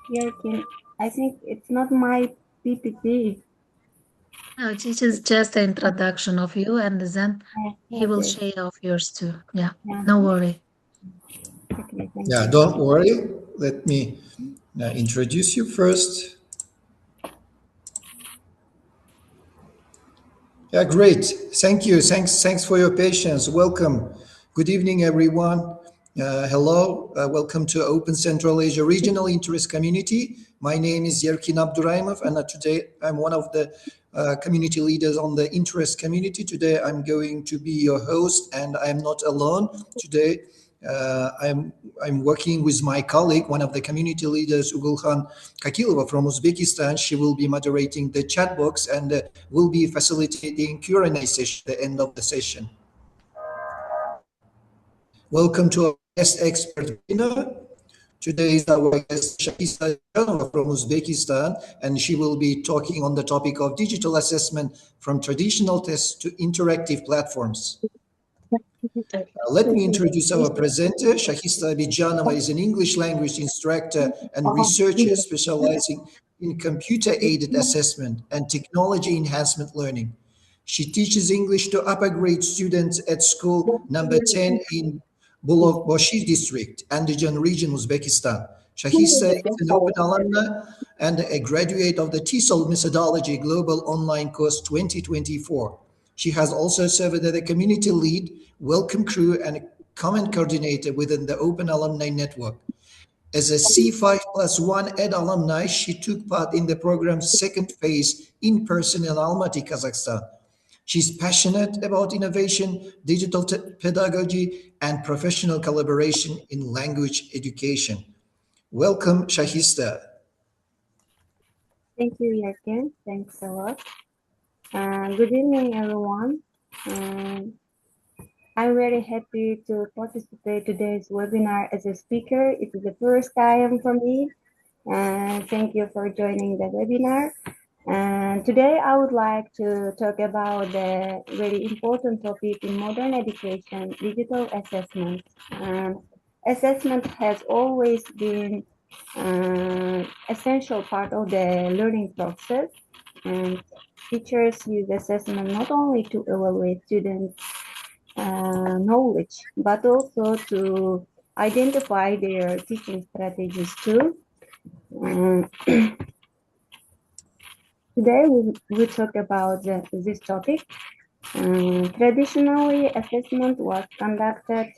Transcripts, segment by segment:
Yerkin, I think it's not my PPT. No, this is just the introduction of you, and then he will Okay. share of yours too. Yeah, Yeah. no worry. Okay, thank Yeah, you. don't worry. Let me introduce you first. Yeah, great. Thank you. Thanks for your patience. Welcome. Good evening, everyone. Hello. Welcome to Open Central Asia Regional Interest Community. My name is Yerkin Abduraimov, and today I'm one of the community leaders on the interest community. Today I'm going to be your host, and I'm not alone. Today I'm working with my colleague, one of the community leaders, Ugulkhan Kakilova from Uzbekistan. She will be moderating the chat box and will be facilitating Q&A session at the end of the session. Welcome to our guest expert webinar. Today is our guest Shohista from Uzbekistan, and she will be talking on the topic of digital assessment from traditional tests to interactive platforms. Let me introduce our presenter. Shohista Obidjonova is an English language instructor and researcher specializing in computer-aided assessment and technology enhancement learning. She teaches English to upper grade students at school number 10 in Bulokboshi district, Andijan region, Uzbekistan. Shohista is an open alumna and a graduate of the TESOL Methodology Global Online Course 2024. She has also served as a community lead, welcome crew, and a comment coordinator within the Open Alumni Network. As a C5+1 ED alumni, she took part in the program's second phase in person in Almaty, Kazakhstan. She's passionate about innovation, digital pedagogy, and professional collaboration in language education. Welcome, Shohista. Thank you, Yerkin. Thanks a lot. Good evening, everyone. I'm very happy to participate today's webinar as a speaker. It is the first time for me. Thank you for joining the webinar. And today I would like to talk about the very important topic in modern education, digital assessment. Assessment has always been an essential part of the learning process, and teachers use assessment not only to evaluate students' knowledge, but also to identify their teaching strategies too. Today we talk about this topic. Traditionally, assessment was conducted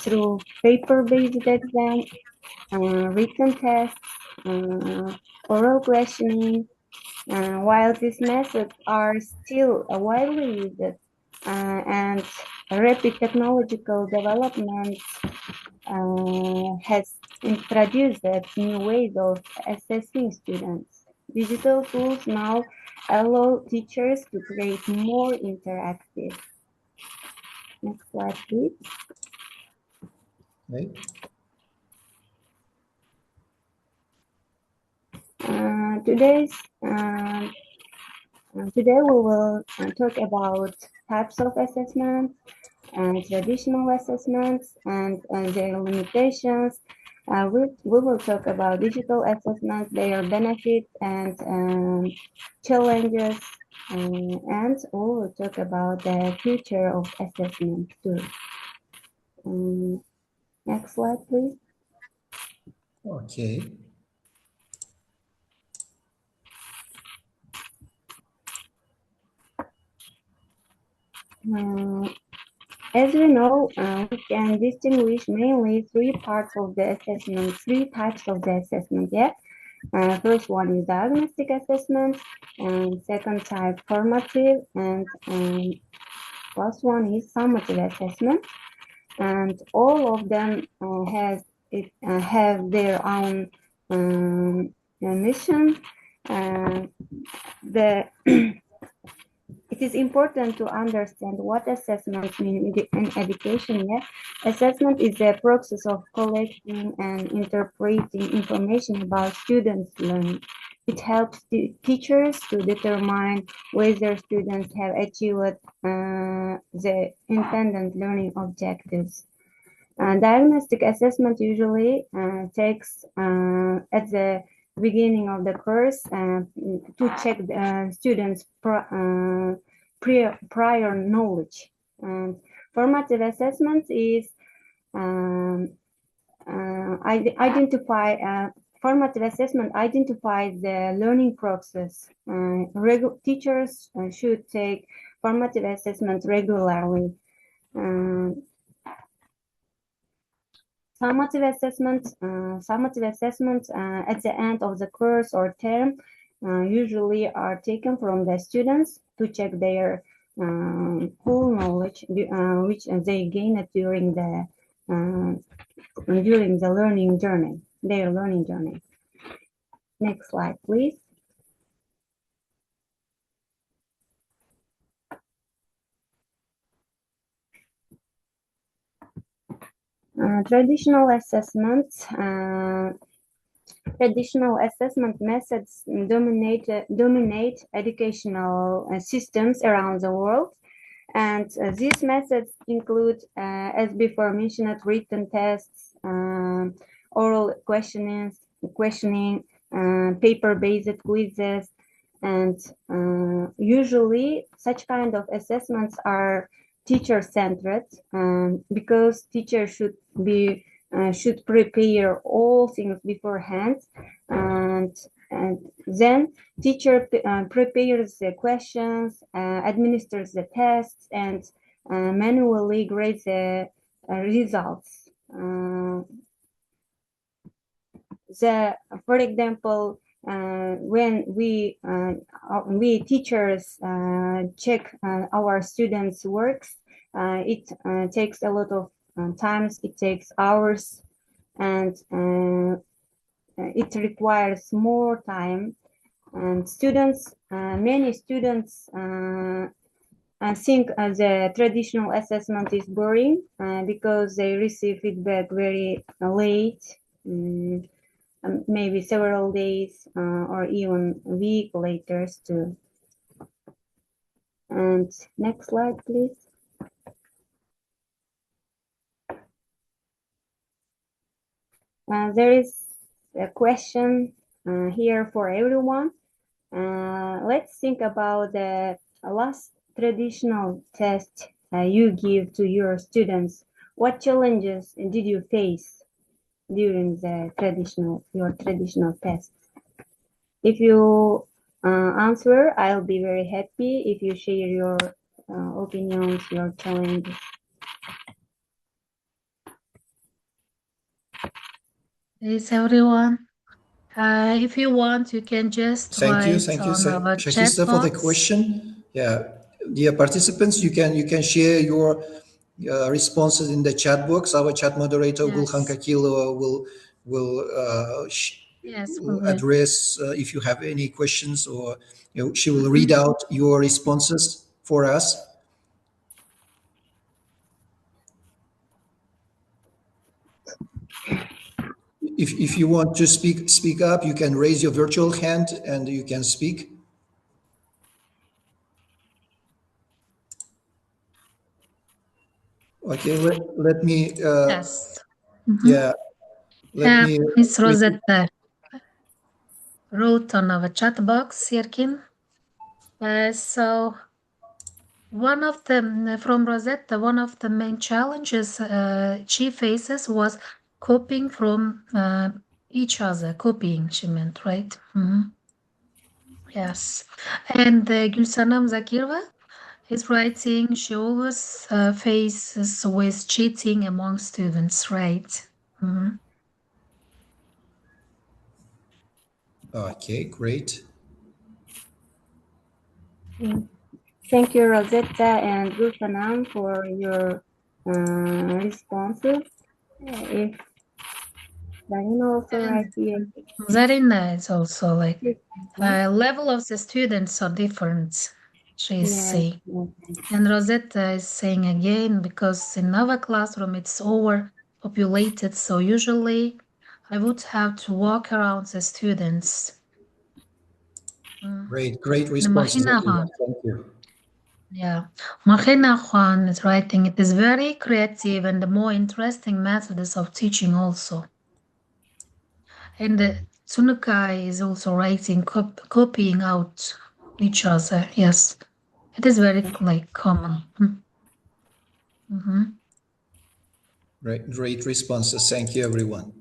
through paper-based exams, written tests, oral questioning. While these methods are still widely used, and rapid technological development has introduced new ways of assessing students. Digital tools now allow teachers to create more interactive. Next slide, please. Okay. Today we will talk about types of assessments and traditional assessments and their limitations. We will talk about digital assessments, their benefits and challenges, and we will talk about the future of assessment too. Next slide, please. Okay. As we know, we can distinguish mainly three types of the assessment. Yeah. First one is diagnostic assessment, and second type formative, and last one is summative assessment. And all of them have their own mission. It is important to understand what assessment means in education. Yeah? Assessment is the process of collecting and interpreting information about students' learning. It helps teachers to determine whether students have achieved the intended learning objectives. Diagnostic assessment usually takes at the beginning of the course to check the students' prior knowledge. And formative assessment is formative assessment identifies the learning process. Teachers should take formative assessment regularly. Summative assessments at the end of the course or term usually are taken from the students to check their whole knowledge which they gained during the learning journey, their learning journey. Next slide, please. Traditional assessments. Traditional assessment methods dominate educational systems around the world, and these methods include, as before mentioned, written tests, oral questioning, paper-based quizzes, and usually such kind of assessments are teacher-centered because teachers should prepare all things beforehand, and then teacher prepares the questions, administers the tests, and manually grades the results. For example, when we teachers check our students' works, it takes a lot of times. It takes hours, and it requires more time. And many students think the traditional assessment is boring because they receive feedback very late. Maybe several days or even a week later too. And next slide, please. There is a question here for everyone. Let's think about the last traditional test you give to your students. What challenges did you face during your traditional tests? If you answer, I'll be very happy if you share your opinions, your challenges. Yes, everyone. If you want, you can just Thank you, on our chat Shohista, for the box. question. Yeah, dear participants, you can share your responses in the chat box. Our chat moderator Gulkhan Kakilova will address if you have any questions, or she will read out your responses for us. If you want to speak up, you can raise your virtual hand and you can speak. Okay, let me. Yes. Yeah. Let me. Miss Rosetta wrote on our chat box, Yerkin. So one of the from Rosetta, one of the main challenges she faces was copying from each other. Copying, she meant, right? Yes. And Gülsanam Zakirova is writing, she always faces with cheating among students, right? Okay, great. Thank you, Rosetta and Gulsanam, for your responses. If Zarina also right here. Zarina is also like level of the students are different, she is saying. And Rosetta is saying again, because in our classroom it's overpopulated, so usually I would have to walk around the students. Great responses. Thank you. Yeah, Mahina Khan is writing, it is very creative and the more interesting methods of teaching also. And Sunukai is also writing, copying out each other. Yes, it is very like common. Great responses. Thank you, everyone.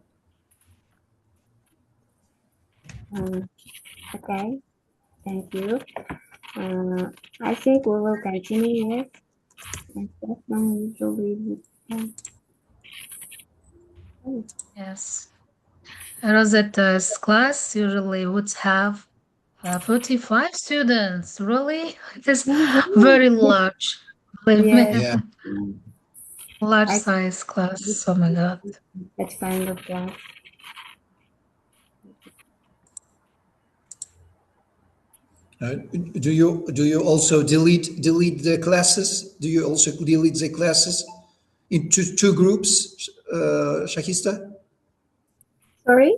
Okay, thank you. I think we will continue. Yes. Rosetta's class usually would have 45 students. Really? It is very large. Believe me. Yeah. Large size class. Oh my God. That kind of class. Do you also delete the classes? Do you also delete the classes into two groups, Shohista? Sorry?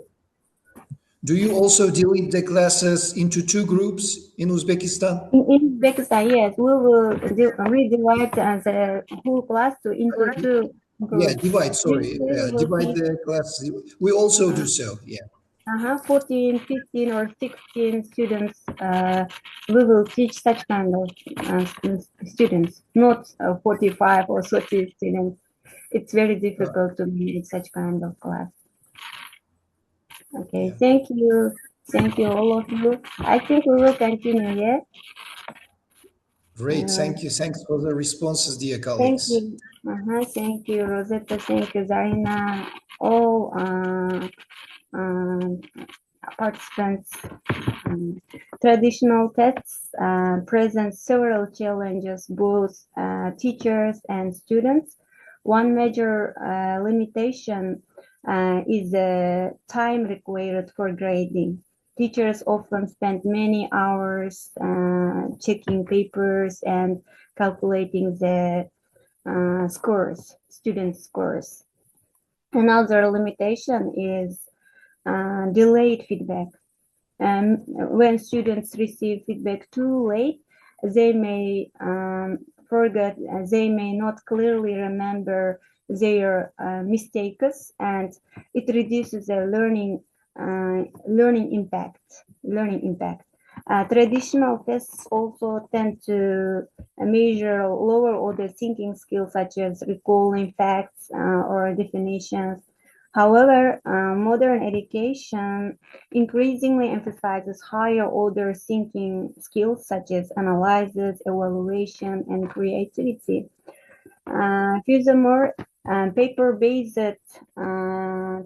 Do you also delete the classes into two groups in Uzbekistan? In Uzbekistan, yes, we will redivide the whole class into two groups. Yeah, divide. Sorry, divide the class. We also do so. Yeah. 14, 15, or 16 students. We will teach such kind of students, not 45 or 30 students. It's very difficult to manage such kind of class. Okay, Yeah. thank you. Thank you, all of you. I think we will continue, yeah? Great. Thank you. Thanks for the responses, dear Thank colleagues. you. Thank you, Rosetta. Thank you, Zarina. All participants. Traditional tests present several challenges, both teachers and students. One major limitation is the time required for grading. Teachers often spend many hours checking papers and calculating the scores, student scores. Another limitation is delayed feedback. When students receive feedback too late, they may forget, they may not clearly remember their mistakes, and it reduces their learning impact. Traditional tests also tend to measure lower order thinking skills such as recalling facts or definitions. However, modern education increasingly emphasizes higher order thinking skills such as analysis, evaluation, and creativity. Furthermore, paper-based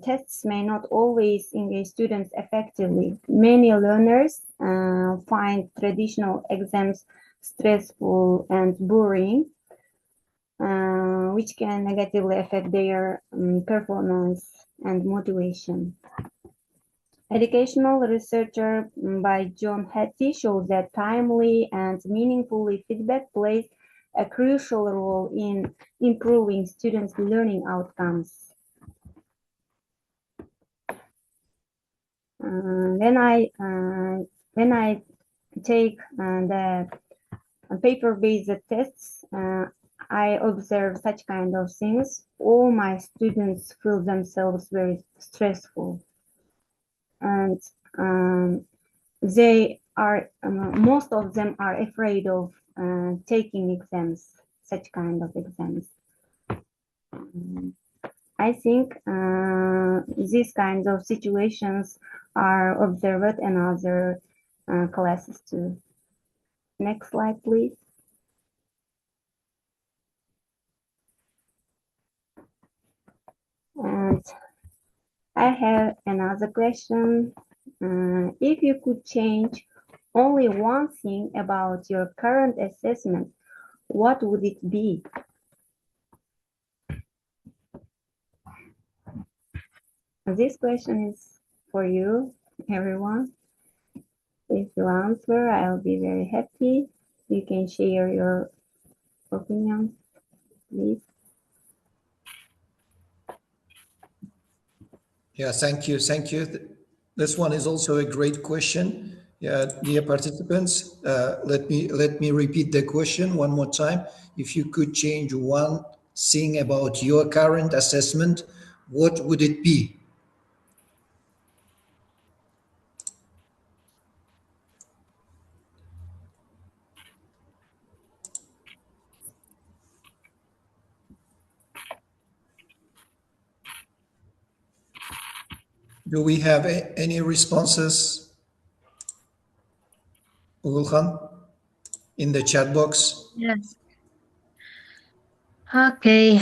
tests may not always engage students effectively. Many learners find traditional exams stressful and boring, which can negatively affect their performance and motivation. Educational researcher by John Hattie shows that timely and meaningful feedback plays a crucial role in improving students' learning outcomes. When I take the paper-based tests, I observe such kind of things. All my students feel themselves very stressful, and they are most of them are afraid of taking exams, such kind of exams. I think these kinds of situations are observed in other classes too. Next slide, please. And I have another question. If you could change only one thing about your current assessment, what would it be? This question is for you, everyone. If you answer, I'll be very happy. You can share your opinion, please. Yeah, thank you. Thank you. This one is also a great question. Yeah, dear participants, let me repeat the question one more time. If you could change one thing about your current assessment, what would it be? Do we have any responses, Ugulkhan, in the chat box? Yes. Okay.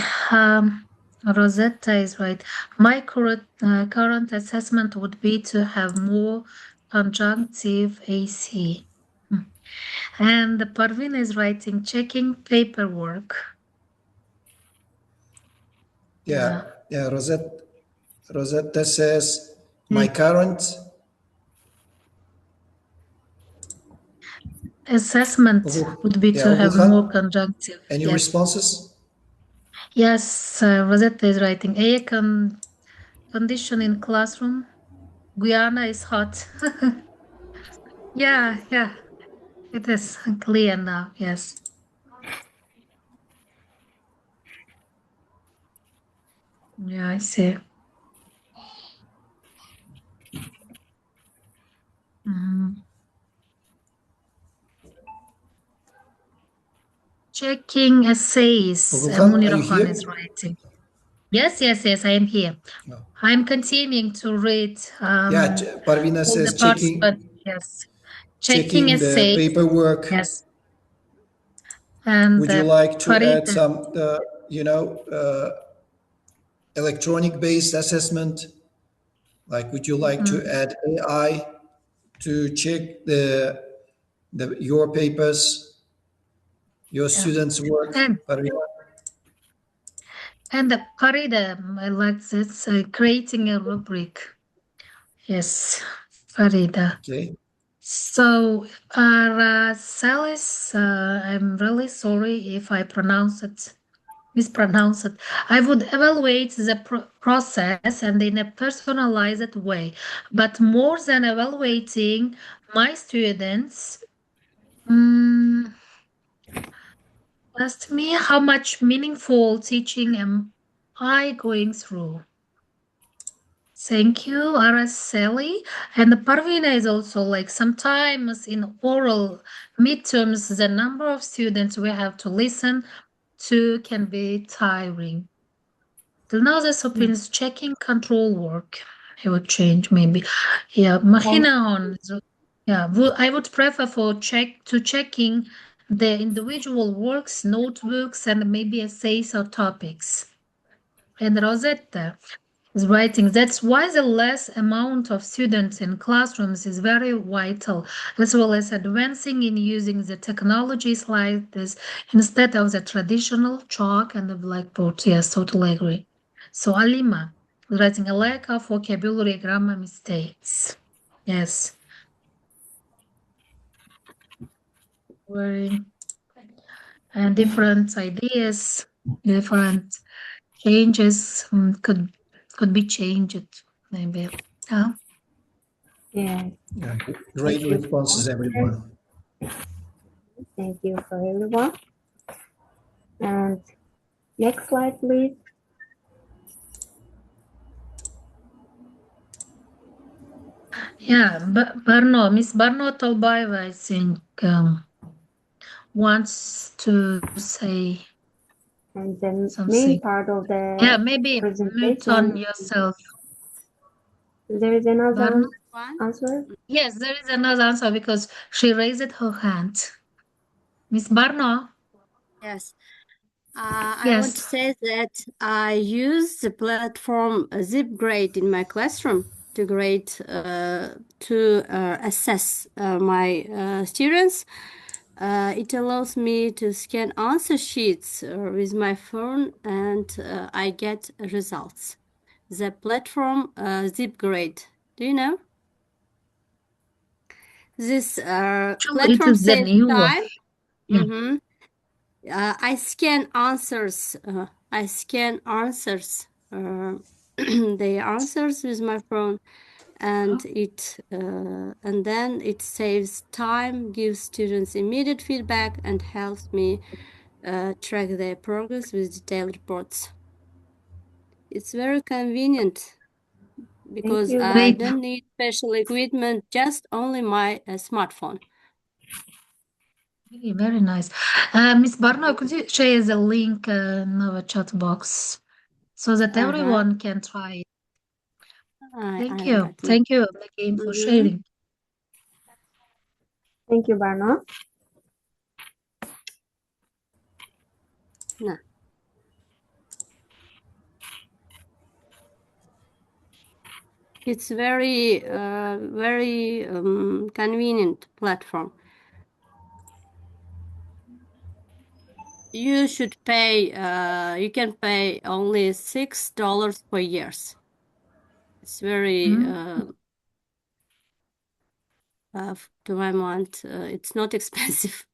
Rosetta is right. My current assessment would be to have more conjunctive AC. And Parvin is writing, checking paperwork. Yeah. Rosetta says, my current assessment would be to have more conjunctive. Any yes. responses? Yes, Rosetta is writing, condition in classroom. Guyana is hot. Yeah, it is clear now, yes. Yeah, I see. Checking essays. Munira Khan is writing. Yes, I am here. No. I'm continuing to read. Parvina says checking. But yes, checking essays. The paperwork. Yes. And would you like to add some, electronic-based assessment? Like, would you like to add AI to check your papers, your students' work? And the Farida, I like this, creating a rubric. Yes, Farida. Okay. So, Salis, I'm really sorry if I mispronounce it. I would evaluate the process and in a personalized way, but more than evaluating my students, asked me how much meaningful teaching am I going through. Thank you, Araceli. And Parvina is also like sometimes in oral midterms, the number of students we have to listen to can be tiring. Now this opens checking control work. I would change maybe. Yeah, Mahina on. Yeah, I would prefer for checking the individual works, notebooks, and maybe essays or topics. And Rosetta is writing, that's why the less amount of students in classrooms is very vital, as well as advancing in using the technologies like this instead of the traditional chalk and the blackboard. Yes, totally agree. So Alima is writing, a lack of vocabulary, grammar mistakes. Yes. And different ideas, different changes could be changed maybe. Yeah. Great responses, everyone. Thank you for everyone. And next slide, please. Yeah, Miss Barno Tolbaeva, I think, wants to say and the something. Main part of the maybe mute on yourself. There is another answer? Yes, there is another answer because she raised her hand. Miss Barno? Yes. I want to say that I use the platform ZipGrade in my classroom to grade, to assess my students. It allows me to scan answer sheets with my phone and I get results. The platform ZipGrade, do you know? This platform saves time. I scan answers. The answers with my phone, and then it saves time, gives students immediate feedback, and helps me track their progress with detailed reports. It's very convenient because I don't need special equipment, just only my smartphone. Very nice. Miss Barno, could you share the link in our chat box so that everyone can try it? Thank you. Thank you again for sharing. Thank you, Barno. No. It's very, very convenient platform. You should pay, you can pay only $6 per year. It's very, to my mind, it's not expensive.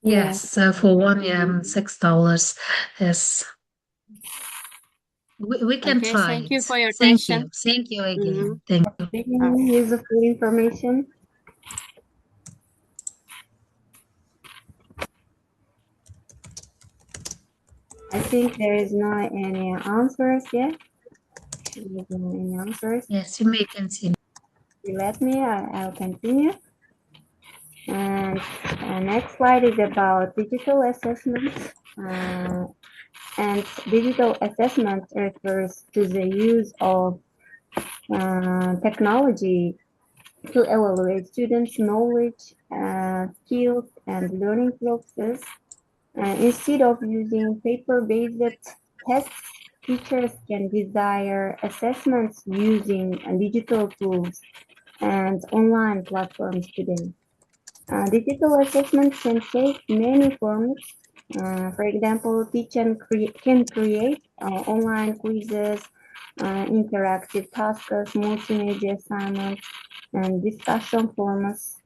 Yes, for 1 year, $6. Yes. We can try. Thank you for your Thank attention. you. Thank you again. Thank you. Useful information. I think there is not any answers yet. There is no any answers. Yes, you may continue. You let me, I'll continue. And next slide is about digital assessment. And digital assessment refers to the use of technology to evaluate students' knowledge, skills, and learning process. Instead of using paper-based tests, teachers can design assessments using digital tools and online platforms today. Digital assessment can take many forms. For example, teachers can create online quizzes, interactive tasks, multimedia assignments, and discussion forums.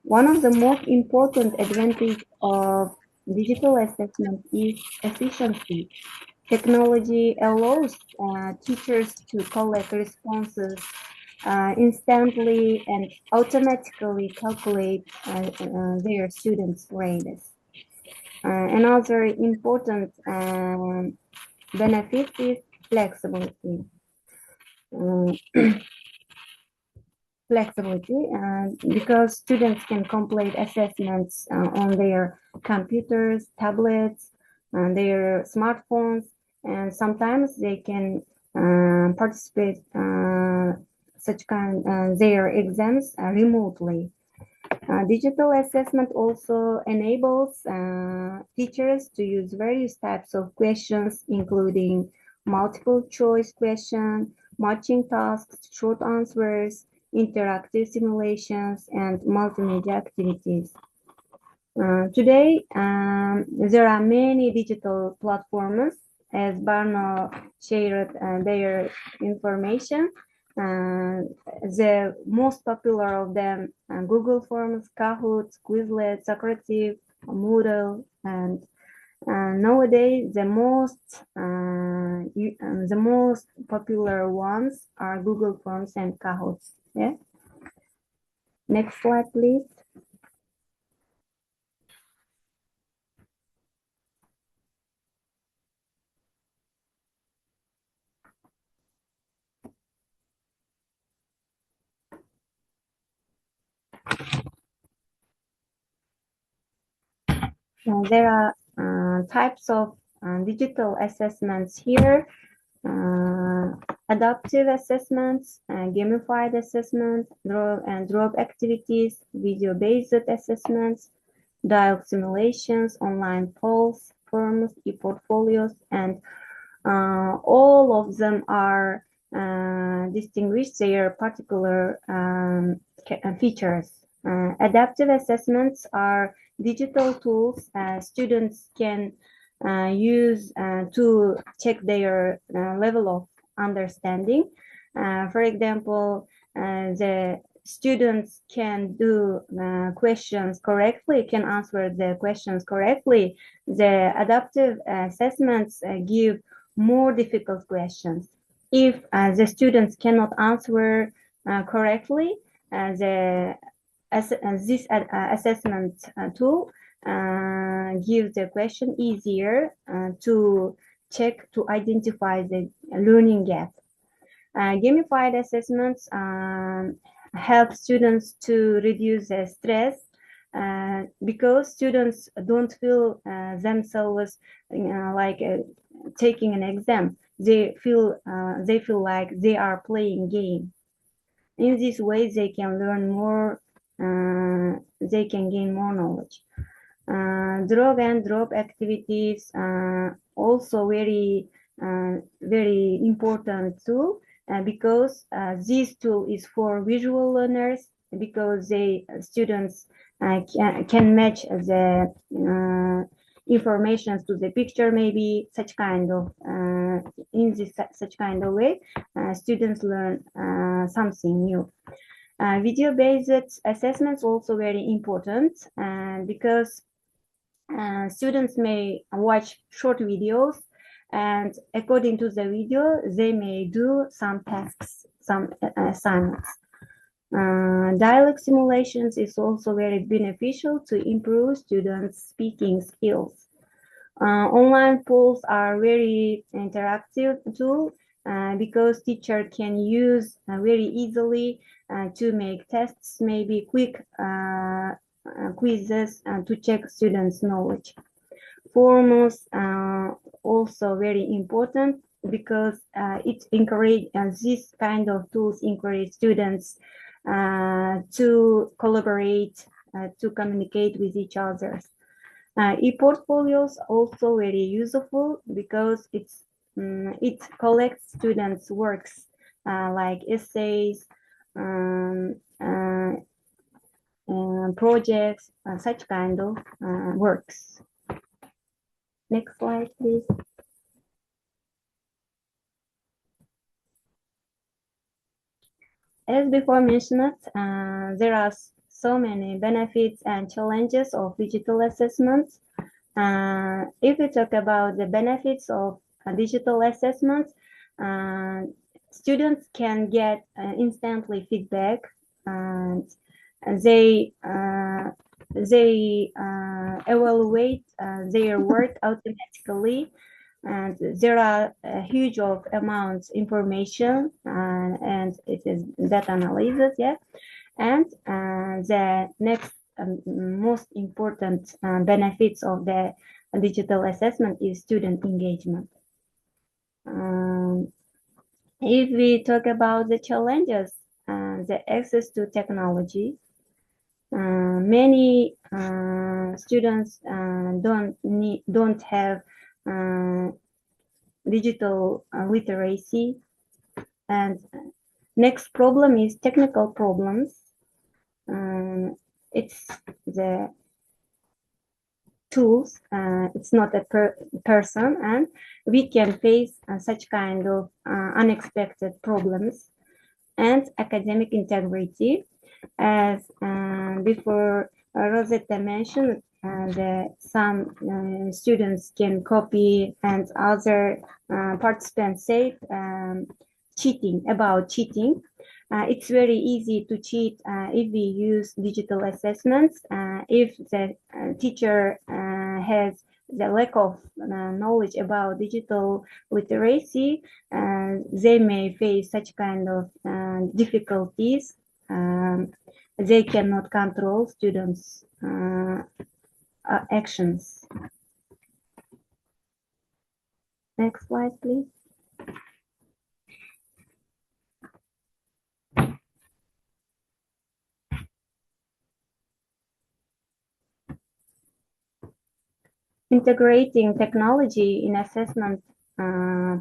One of the most important advantages of digital assessment is efficiency. Technology allows teachers to collect responses instantly and automatically calculate their students' grades. Another important benefit is flexibility. Because students can complete assessments on their computers, tablets, their smartphones, and sometimes they can participate their exams remotely. Digital assessment also enables teachers to use various types of questions, including multiple choice questions, matching tasks, short answers, interactive simulations, and multimedia activities. Today, there are many digital platforms, as Barno shared their information. The most popular of them, Google Forms, Kahoot, Quizlet, Socrative, Moodle, and nowadays the most popular ones are Google Forms and Kahoot. Yeah. Next slide, please. There are types of digital assessments here. Adaptive assessments, gamified assessments, drop activities, video-based assessments, dialogue simulations, online polls, forms, e-portfolios, and all of them are distinguished their particular features. Adaptive assessments are digital tools students can use to check their level of understanding. For example, the students can do questions correctly, can answer the questions correctly. The adaptive assessments give more difficult questions. If the students cannot answer correctly, this assessment tool gives the question easier to check, to identify the learning gap. Gamified assessments help students to reduce stress because students don't feel themselves like taking an exam. they feel like they are playing game. In this way, they can learn more. They can gain more knowledge. Drag and drop activities also very important tool, because this tool is for visual learners, because students can match the information to the picture, maybe such kind of in this such kind of way students learn something new. Video-based assessments also very important, because students may watch short videos, and according to the video, they may do some tasks, some assignments. Dialogue simulations is also very beneficial to improve students' speaking skills. Online polls are very interactive tool, because teacher can use very easily to make tests, maybe quick quizzes to check students' knowledge. Forums also very important, because it encourage this kind of tools encourage students to collaborate, to communicate with each other. E-portfolios also very useful, because it collects students' works like essays, projects, such kind of works. Next slide, please. As before mentioned, there are so many benefits and challenges of digital assessments. If we talk about the benefits of digital assessments, students can get instantly feedback, and they evaluate their work automatically, and there are huge of amounts information, and it is data analysis, yeah. And the next most important benefits of the digital assessment is student engagement. If we talk about the challenges, the access to technology, many students don't have digital literacy, and next problem is technical problems. It's the tools, it's not a person, and we can face such kind of unexpected problems. And academic integrity, as before Rosetta mentioned, some students can copy, and other participants say cheating. It's very easy to cheat if we use digital assessments. If the teacher has the lack of knowledge about digital literacy, they may face such kind of difficulties. They cannot control students' actions. Next slide, please. Integrating technology in assessment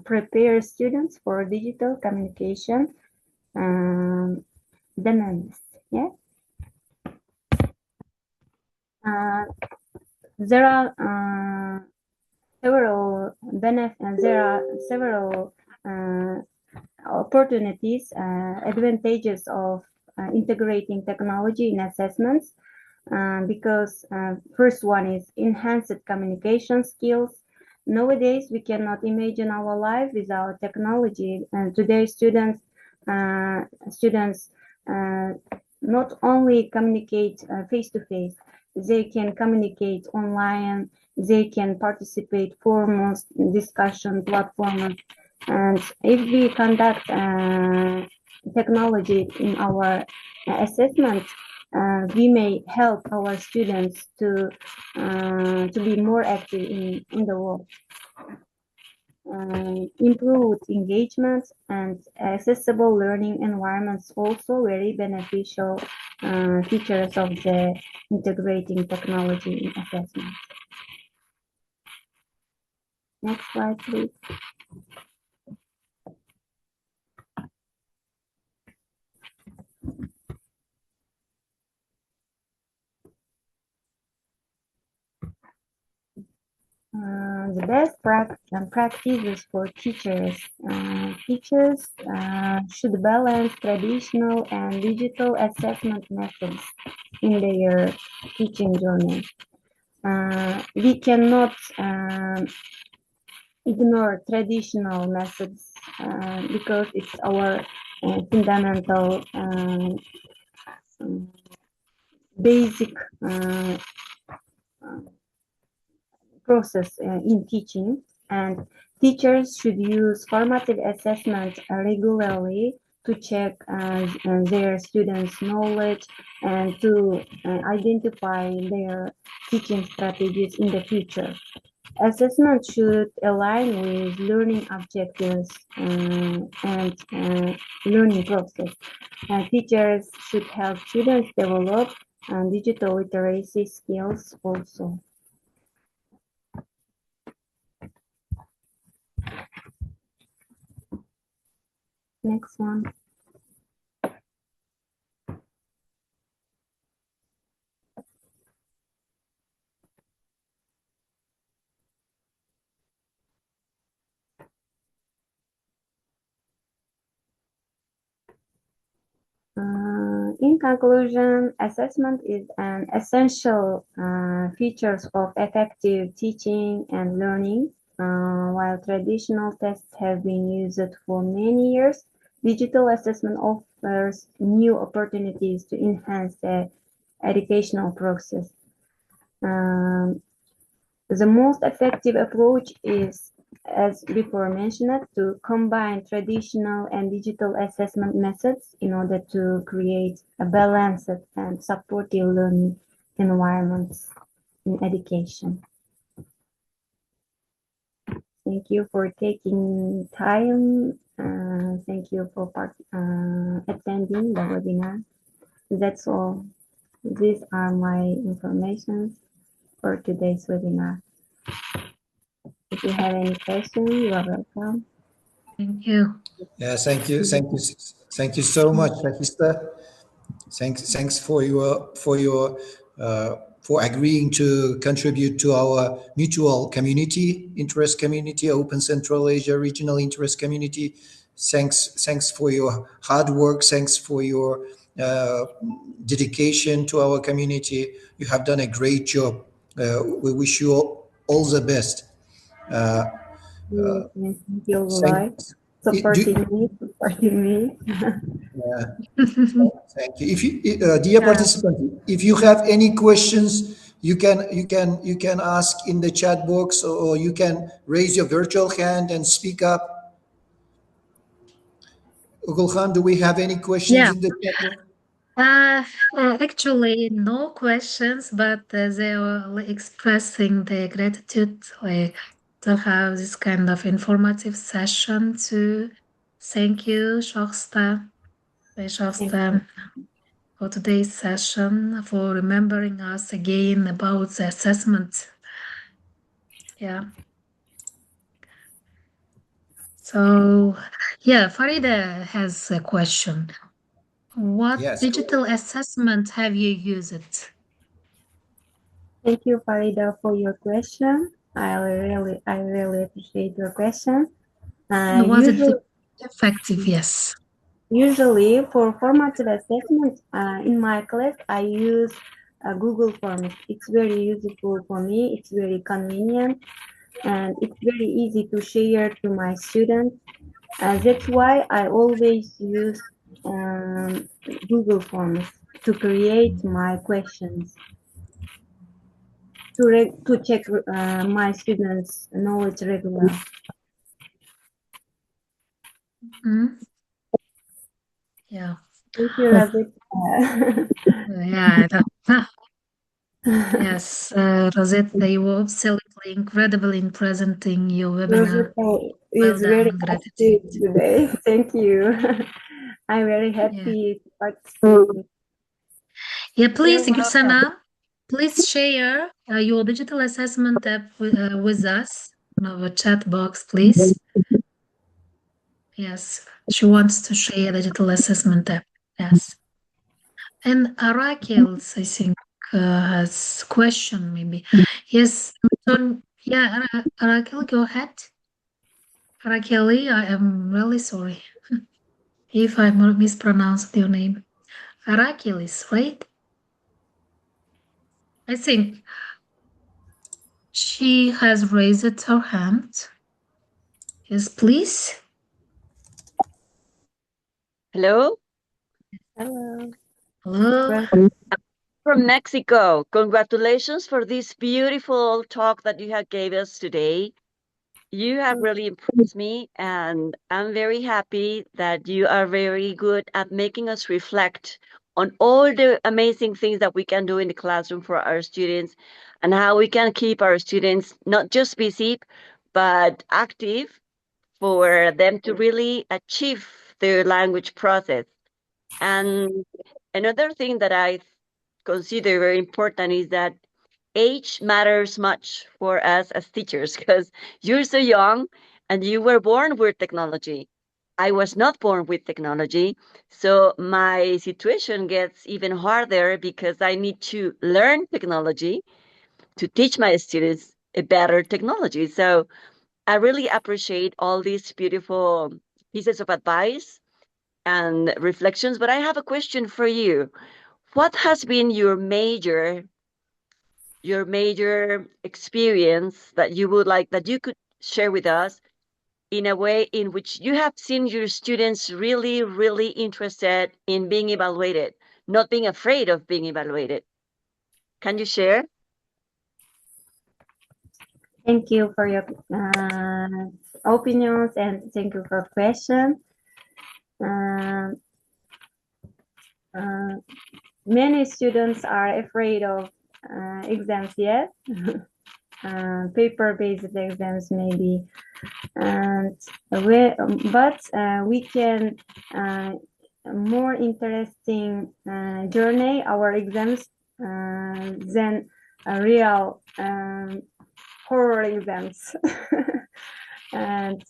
prepares students for digital communication demands. Yeah. There are several benefits. There are several opportunities, advantages of integrating technology in assessments. Because first one is enhanced communication skills. Nowadays, we cannot imagine our life without technology. And today, students not only communicate face-to-face, they can communicate online, they can participate forums, discussion platforms. And if we conduct technology in our assessment, we may help our students to be more active in the world. improved engagement and accessible learning environments also very beneficial features of the integrating technology in assessment. Next slide, please. The best practices for teachers. Teachers should balance traditional and digital assessment methods in their teaching journey. We cannot ignore traditional methods because it's our fundamental basic process in teaching, and teachers should use formative assessment regularly to check their students' knowledge and to identify their teaching strategies in the future. Assessment should align with learning objectives and learning process. Teachers should help students develop digital literacy skills also. Next one. In conclusion, assessment is an essential features of effective teaching and learning. While traditional tests have been used for many years, digital assessment offers new opportunities to enhance the educational process. The most effective approach is, as before mentioned, to combine traditional and digital assessment methods in order to create a balanced and supportive learning environment in education. Thank you for taking time. Thank you for attending the webinar. That's all. These are my information for today's webinar. If you have any questions, you are welcome. Thank you. Yeah, thank you so much, Shohista. Thanks for agreeing to contribute to our mutual community, interest community, Open Central Asia Regional Interest Community. Thanks for your hard work. Thanks for your dedication to our community. You have done a great job. We wish you all the best. Thank you, Lai. Supporting me. Yeah. Thank you. If you, dear participant, if you have any questions, you can ask in the chat box, or you can raise your virtual hand and speak up. Gulkhan, do we have any questions in the chat box? Actually, no questions, but they were expressing their gratitude, to have this kind of informative session too. Thank you, Shohista, for today's session, for remembering us again about the assessment. Yeah. So, yeah, Farida has a question. What digital assessment have you used? Thank you, Farida, for your question. I really appreciate your question. Was it effective? Yes. Usually, for formative assessment in my class, I use Google Forms. It's very useful for me. It's very convenient, and it's very easy to share to my students. That's why I always use Google Forms to create my questions, to check my students' knowledge regularly. Yeah. Thank you, Razit. Yeah. Yes, Rosetta, you were absolutely incredible in presenting your webinar. It's very active today. Thank you. I'm very happy to participate. Yeah, please, Gülsana, please share your digital assessment app with us on our chat box, please. Yes, she wants to share digital assessment app. Yes. And Raquel's, I think, has question maybe. Yes, yeah, Raquel, go ahead. Raquel, I am really sorry if I mispronounced your name. Raquelis, right? I think she has raised her hand. Yes, please. Hello? Hello. Hello. From Mexico. Congratulations for this beautiful talk that you have gave us today. You have really impressed me, and I'm very happy that you are very good at making us reflect on all the amazing things that we can do in the classroom for our students and how we can keep our students not just busy, but active for them to really achieve their language process. And another thing that I consider very important is that age matters much for us as teachers because you're so young and you were born with technology. I was not born with technology. So my situation gets even harder because I need to learn technology to teach my students a better technology. So I really appreciate all these beautiful pieces of advice and reflections. But I have a question for you. What has been your major experience that you would like that you could share with us in a way in which you have seen your students really, really interested in being evaluated, not being afraid of being evaluated? Can you share? Thank you for your opinions and thank you for question. Many students are afraid of exams, yes. Paper-based exams maybe, and we can more interesting journey our exams than real horror exams. And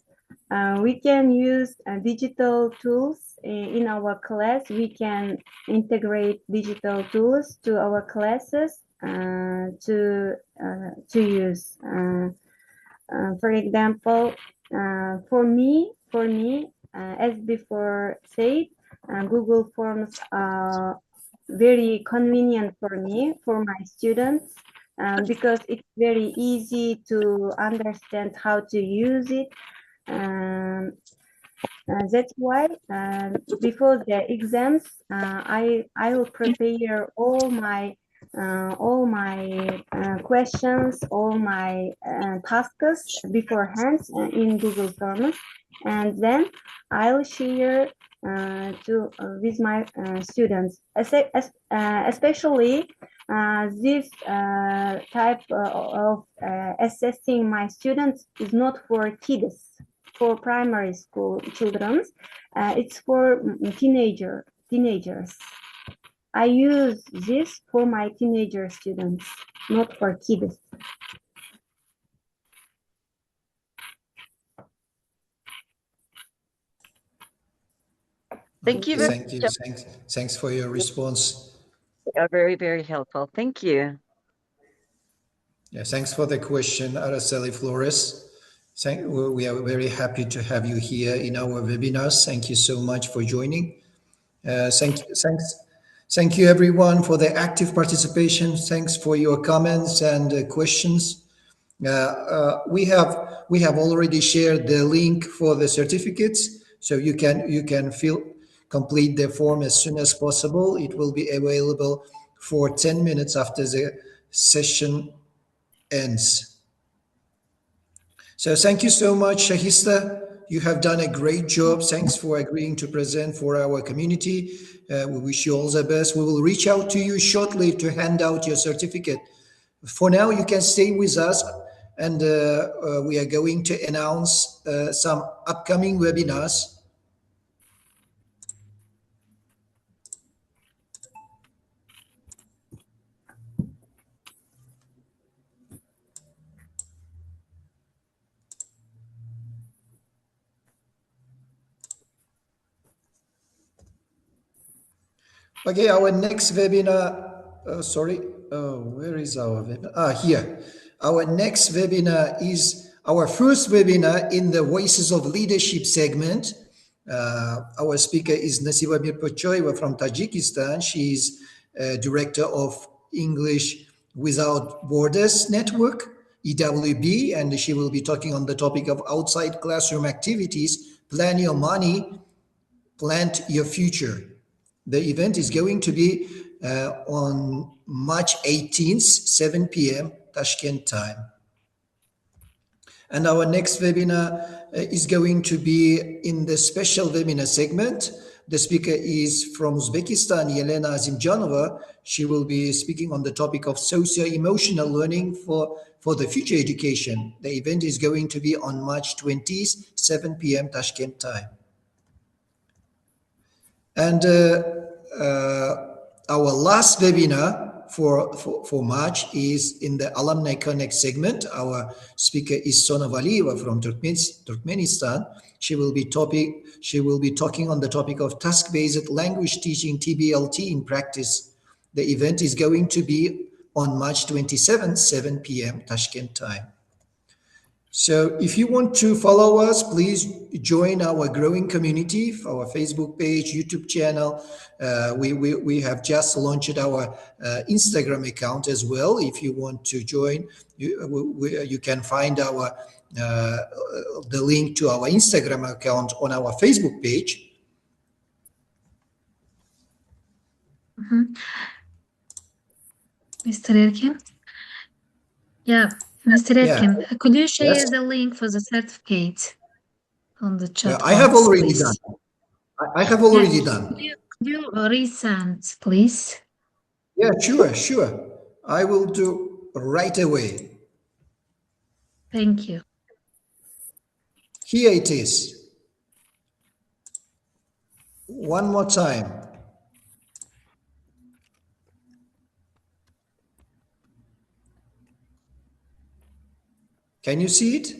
we can use digital tools in our class. We can integrate digital tools to our classes to use. For example, for me, as before said, Google Forms are very convenient for me, for my students, because it's very easy to understand how to use it. That's why before the exams, I will prepare all my questions, all my tasks beforehand in Google Forms, and then I'll share with my students, especially this type of assessing my students is not for kids, for primary school children. It's for teenagers. I use this for my teenager students, not for kids. Thank you. Thank you. Thanks for your response. They are very, very helpful. Thank you. Yeah, thanks for the question, Araceli Flores. We are very happy to have you here in our webinars. Thank you so much for joining. Thank you everyone for the active participation. Thanks for your comments and questions. We have already shared the link for the certificates, so you can complete the form as soon as possible. It will be available for 10 minutes after the session ends. So thank you so much, Shohista. You have done a great job. Thanks for agreeing to present for our community. We wish you all the best. We will reach out to you shortly to hand out your certificate. For now, you can stay with us. and we are going to announce some upcoming webinars. Okay, our next webinar, where is our webinar? Here. Our next webinar is our first webinar in the Voices of Leadership segment. Our speaker is Nasiba Mirpochoyeva from Tajikistan. She is Director of English Without Borders Network, EWB, and she will be talking on the topic of outside classroom activities. Plan your money, plant your future. The event is going to be on March 18th, 7 p.m. Tashkent time. And our next webinar is going to be in the special webinar segment. The speaker is from Uzbekistan, Yelena Uzbidjonova. She will be speaking on the topic of socio-emotional learning for the future education. The event is going to be on March 20th, 7 p.m. Tashkent time. And our last webinar for March is in the Alumni Connect segment. Our speaker is Sona Valieva from Turkmenistan. She will be talking on the topic of task-based language teaching, TBLT, in practice. The event is going to be on March 27th, 7 p.m. Tashkent time. So if you want to follow us, please join our growing community, our Facebook page, YouTube channel. We have just launched our Instagram account as well. If you want to join, you can find the link to our Instagram account on our Facebook page. Mr. Erkin? Yeah. Mr. Erkin, could you share the link for the certificate on the chat box, I have already please? done. I have already done. Could you resend, please? Yeah, sure. I will do right away. Thank you. Here it is. One more time. Can you see it?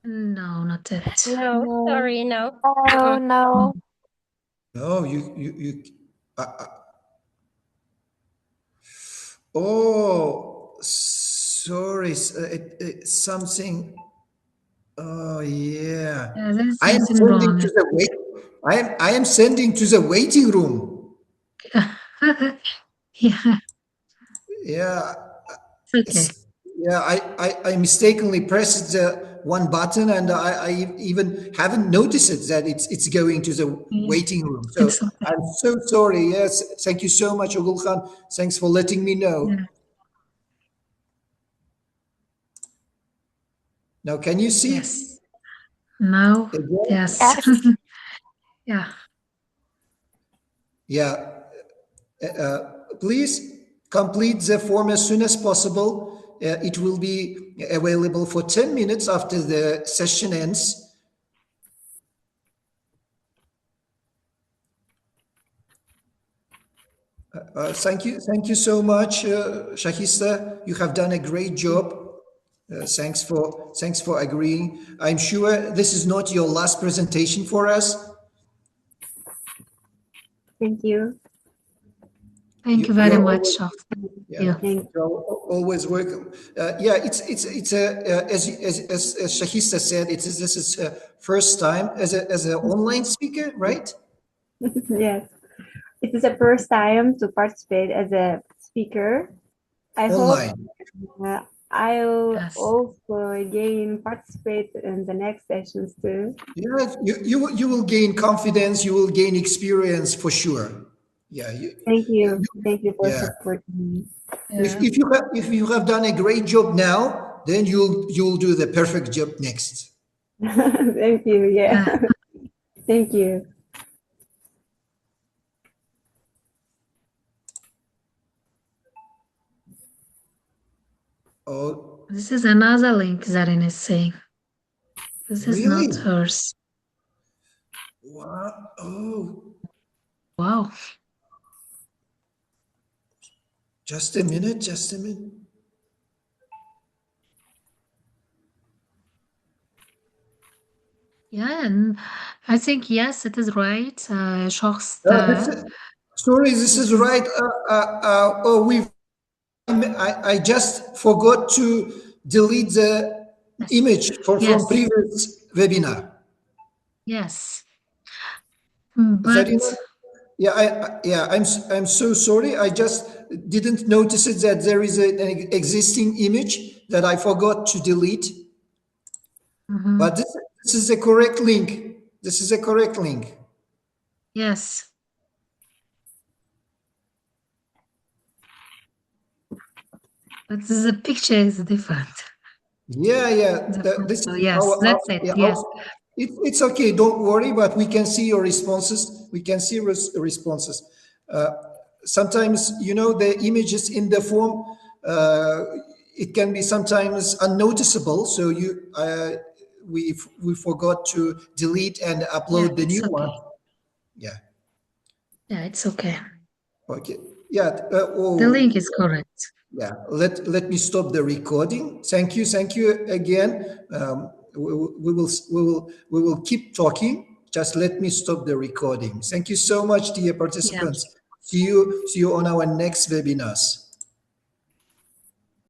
No, not yet. No, sorry, no. Oh, no. No, you. Oh, sorry. Something. Oh yeah. There's I am something sending wrong. to the wait. I am sending to the waiting room. Yeah. Yeah. Okay. Yeah, I mistakenly pressed the one button, and I even haven't noticed it that it's going to the waiting room. So I'm so sorry. Yes, thank you so much, Ogulkhan. Thanks for letting me know. Yeah. Now, can you see? Yes. Now, yes. Yeah. Yeah. Please complete the form as soon as possible. It will be available for 10 minutes after the session ends. Thank you so much, Shohista. You have done a great job. Thanks for agreeing. I'm sure this is not your last presentation for us. Thank you. Thank you very much. Yeah, you're always welcome. Yeah, it's as Shohista said, this is first time as an online speaker, right? Yes, it is the first time to participate as a speaker. I Online. hope I'll also again participate in the next sessions too. Yeah, you will gain confidence. You will gain experience for sure. Yeah. Thank you for supporting me. Yeah. If you have done a great job now, then you'll do the perfect job next. Thank you. Yeah. Thank you. Oh, This is another link Zarin is saying. This is Really? not hers. Wow. Oh. Wow. Just a minute, just a minute. Yeah, and I think, yes, it is right. Shohista. Sorry, this is right. I just forgot to delete the image from Yes. previous webinar. Yes. But Zarina, yeah, I'm so sorry. I just didn't notice it that there is an existing image that I forgot to delete. But this is a correct link. This is a correct link. yes. But the picture is different. Yeah. This So is yes, that's it. yeah, Yes. It's okay. Don't worry. But we can see your responses. We can see responses. Sometimes, you know, the images in the form, it can be sometimes unnoticeable. So we forgot to delete and upload the new one. Yeah. Yeah, it's okay. Okay. Yeah. The link is correct. Yeah. Let me stop the recording. Thank you again. We will keep talking. Just let me stop the recording. Thank you so much, dear participants. Yeah. See you on our next webinars.